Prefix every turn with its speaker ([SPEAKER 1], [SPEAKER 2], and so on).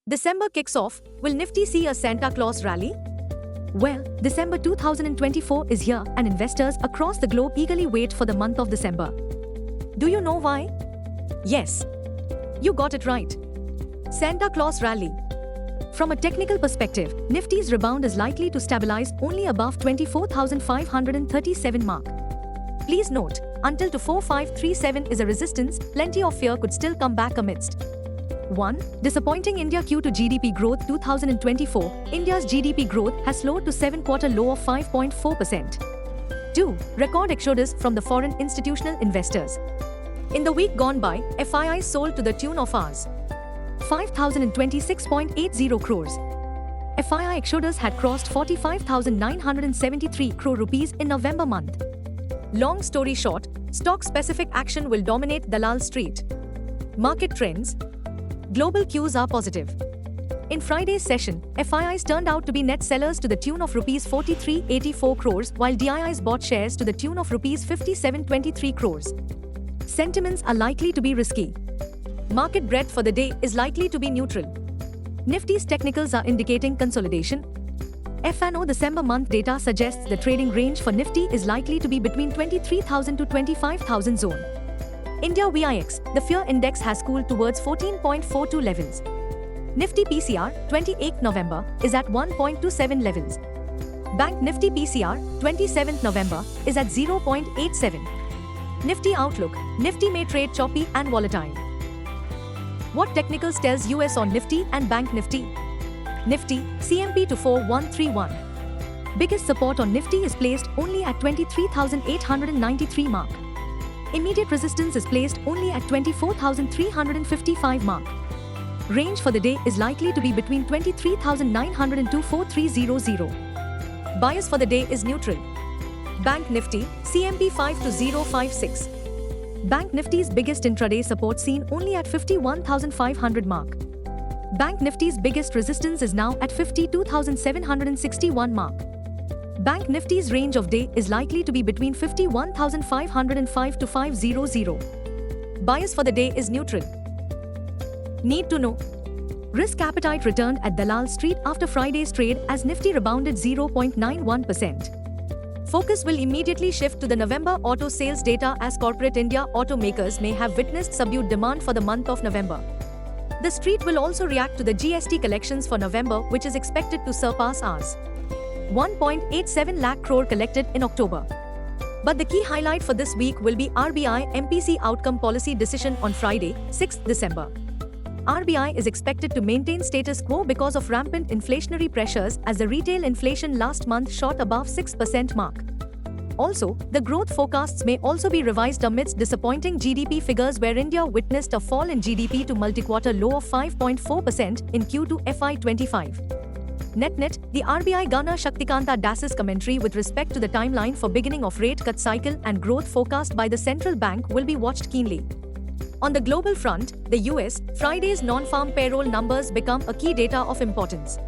[SPEAKER 1] December kicks off. Will Nifty see a Santa Claus rally? Well, December 2024 is here and investors across the globe eagerly wait for the month of December. Do you know why? Yes, you got it right. Santa Claus rally. From a technical perspective, Nifty's rebound is likely to stabilize only above 24,537 mark. Please note, until to 4537 is a resistance, plenty of fear could still come back amidst 1. Disappointing India Q2 GDP growth 2024, India's GDP growth has slowed to 7-quarter low of 5.4%. 2. Record exodus from the foreign institutional investors. In the week gone by, FIIs sold to the tune of Rs. 5,026.80 crores. FII exodus had crossed 45,973 crore rupees in November month. Long story short, stock-specific action will dominate Dalal Street. Market trends. Global cues are positive. In Friday's session, FIIs turned out to be net sellers to the tune of Rs 4384 crores while DIIs bought shares to the tune of Rs 5723 crores. Sentiments are likely to be risky. Market breadth for the day is likely to be neutral. Nifty's technicals are indicating consolidation. F&O December month data suggests the trading range for Nifty is likely to be between 23,000 to 25,000 zone. India VIX, the fear index has cooled towards 14.42 levels. Nifty PCR, 28th November, is at 1.27 levels. Bank Nifty PCR, 27th November, is at 0.87. Nifty outlook, Nifty may trade choppy and volatile. What technicals tells US on Nifty and Bank Nifty? Nifty, CMP to 4131. Biggest support on Nifty is placed only at 23,893 mark. Immediate resistance is placed only at 24,355 mark. Range for the day is likely to be between 23,900 and 24,300. Bias for the day is neutral. Bank Nifty, CMP 52056. Bank Nifty's biggest intraday support seen only at 51,500 mark. Bank Nifty's biggest resistance is now at 52,761 mark. Bank Nifty's range of day is likely to be between 51,505 to 500. Bias for the day is neutral. Need to know. Risk appetite returned at Dalal Street after Friday's trade as Nifty rebounded 0.91%. Focus will immediately shift to the November auto sales data as corporate India automakers may have witnessed subdued demand for the month of November. The street will also react to the GST collections for November, which is expected to surpass Rs. 1.87 lakh crore collected in October. But the key highlight for this week will be RBI MPC outcome policy decision on Friday, 6th December. RBI is expected to maintain status quo because of rampant inflationary pressures as the retail inflation last month shot above 6% mark. Also, the growth forecasts may also be revised amidst disappointing GDP figures where India witnessed a fall in GDP to multi-quarter low of 5.4% in Q2 FY25. Net, the RBI Governor Shaktikanta Das's commentary with respect to the timeline for beginning of rate cut cycle and growth forecast by the central bank will be watched keenly. On the global front, the US, Friday's non-farm payroll numbers become a key data of importance.